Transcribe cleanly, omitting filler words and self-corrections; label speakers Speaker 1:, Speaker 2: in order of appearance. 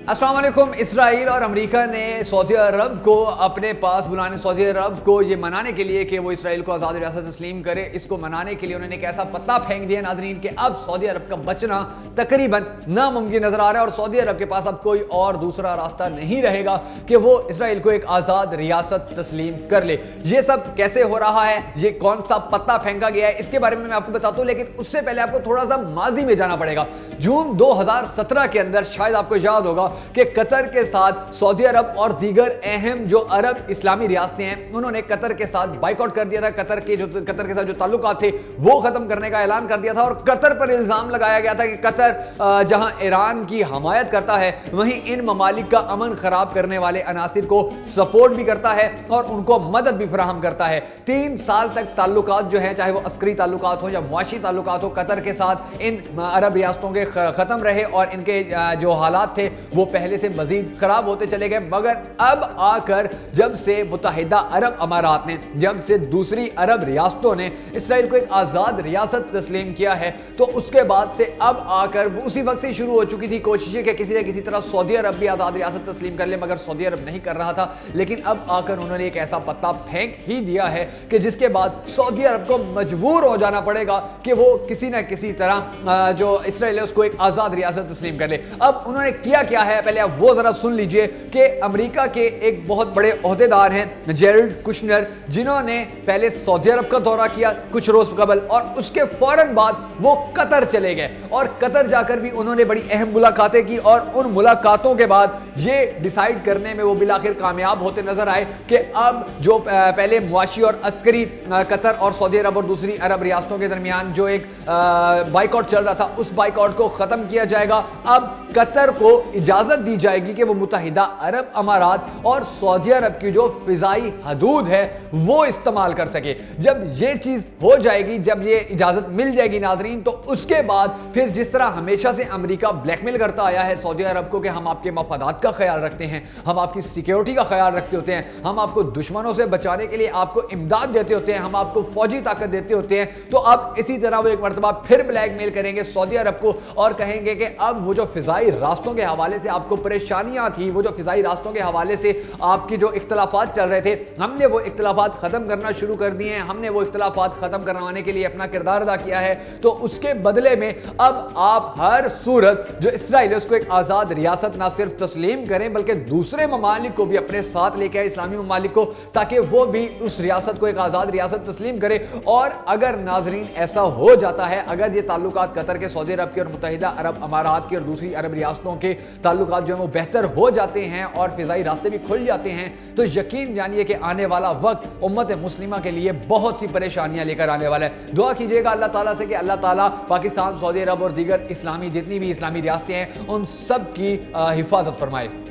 Speaker 1: अस्सलाम वालेकुम। इसराइल और अमेरिका ने सऊदी अरब को अपने पास बुलाने, सऊदी अरब को ये मनाने के लिए कि वो इसराइल को आज़ाद रियासत तस्लीम करे, इसको मनाने के लिए उन्होंने एक ऐसा पत्ता फेंक दिया नाज़रीन कि अब सऊदी अरब का बचना तकरीबन नामुमकिन नज़र आ रहा है और सऊदी अरब के पास अब कोई और दूसरा रास्ता नहीं रहेगा कि वो इसराइल को एक आज़ाद रियासत तस्लीम कर ले। ये सब कैसे हो रहा है, ये कौन सा पत्ता फेंका गया है, इसके बारे में मैं आपको बताता हूँ, लेकिन उससे पहले आपको थोड़ा सा माजी में जाना पड़ेगा। जून 2017 के अंदर शायद आपको याद होगा कि कतर के साथ सऊदी अरब और दीगर अहम जो अरब इस्लामी रियासतें हैं उन्होंने कतर के साथ बाइकआउट कर दिया था। कतर के साथ जो ताल्लुकात थे वो खत्म करने का ऐलान कर दिया था और कतर पर इल्जाम लगाया गया था कि कतर जहां ईरान की हमायत करता है वहीं इन ममालिक का अमन खराब करने वाले अनासिर को सपोर्ट भी करता है और उनको मदद भी फराहम करता है। 3 साल तक ताल्लुकात जो है, चाहे वो अस्करी ताल्लुकात हो या मुआशी ताल्लुकात हो, कतर के साथ इन अरब रियासतों के खत्म रहे और इनके जो हालात थे वो पहले से मजीद खराब होते चले गए। मगर अब आकर जब से मुत्तहिदा अरब अमारात ने, जब से दूसरी अरब रियासतों ने इसराइल को एक आज़ाद रियासत तस्लीम किया है, तो उसके बाद से अब आकर उसी वक्त से शुरू हो चुकी थी कोशिशें कि किसी न किसी तरह सऊदी अरब भी आज़ाद रियासत तस्लीम कर ले, मगर सऊदी अरब नहीं कर रहा था। लेकिन अब आकर उन्होंने एक ऐसा पत्ता फेंक ही दिया है कि जिसके बाद सऊदी अरब को मजबूर हो जाना पड़ेगा कि वो किसी न किसी तरह जो इसराइल है उसको एक आज़ाद रियासत तस्लीम कर ले। अब उन्होंने किया क्या है, पहले आप वो जरा सुन लीजिए कि अमेरिका के एक बहुत बड़े ओहदेदार हैं जेरेड कुशनर, जिन्होंने पहले सऊदी अरब का दौरा किया कुछ रोज कबल और उसके फौरन बाद वो कतर चले गए और कतर जाकर भी उन्होंने बड़ी अहम मुलाकातें की और उन मुलाकातों के बाद ये डिसाइड करने में वो बिलाखिर कामयाब होते नजर आए कि अब जो पहले मुआशी और अस्करी कतर और सऊदी अरब और दूसरी अरब रियासतों के दरमियान जो एक बाइकआउट चल रहा था उस बाइकआउट को खत्म किया जाएगा। अब कतर को इजाजत दी जाएगी कि वो मुत्तहिदा अरब अमारात और सऊदी अरब की जो फिजाई हदूद है वो इस्तेमाल कर सके। जब ये चीज हो जाएगी, जब ये इजाजत मिल जाएगी नाजरीन, तो उसके बाद फिर जिस तरह हमेशा से अमेरिका ब्लैकमेल करता आया है सऊदी अरब को कि हम आपके मफादात का ख्याल रखते हैं, हम आपकी सिक्योरिटी का ख्याल रखते होते हैं, हम आपको दुश्मनों से बचाने के लिए आपको इमदाद देते होते हैं, हम आपको फौजी ताकत देते होते हैं, तो अब इसी तरह वो एक मरतबा फिर ब्लैकमेल करेंगे सऊदी अरब को और कहेंगे कि अब वो जो फिजाई रास्तों के हवाले से आपको परेशानियां थी, वो जो फिजाई रास्तों के हवाले से आपकी जो इख्तलाफात चल रहे थे, हमने वो इख्तलाफात खत्म करना शुरू कर दिए हैं, हमने वो इख्तलाफात खत्म करवाने के लिए अपना किरदार अदा किया है, तो उसके बदले में अब आप हर सूरत जो इसराइल है उसको एक आज़ाद रियासत ना सिर्फ तस्लीम करें बल्कि दूसरे ममालिक को भी अपने साथ लेके आए, इस्लामी ममालिक को, ताकि वो भी उस रियासत को एक आज़ाद रियासत तस्लीम करे। और अगर नाजरीन ऐसा हो जाता है, अगर ये ताल्लुकात कतर के, सऊदी अरब के और मुत्तहिदा अरब अमारात के और दूसरी अरब रियासतों के ताल्लुकात जो है वो बेहतर हो जाते हैं और फिजाई रास्ते भी खुल जाते हैं, तो यकीन जानिए कि आने वाला वक्त उम्मत मुस्लिमा के लिए बहुत सी परेशानियां लेकर आने वाला है। दुआ कीजिएगा अल्लाह ताला से कि अल्लाह ताला पाकिस्तान, सऊदी अरब और दीगर इस्लामी जितनी भी इस्लामी रियासतें हैं उन सब की हिफाजत फरमाए।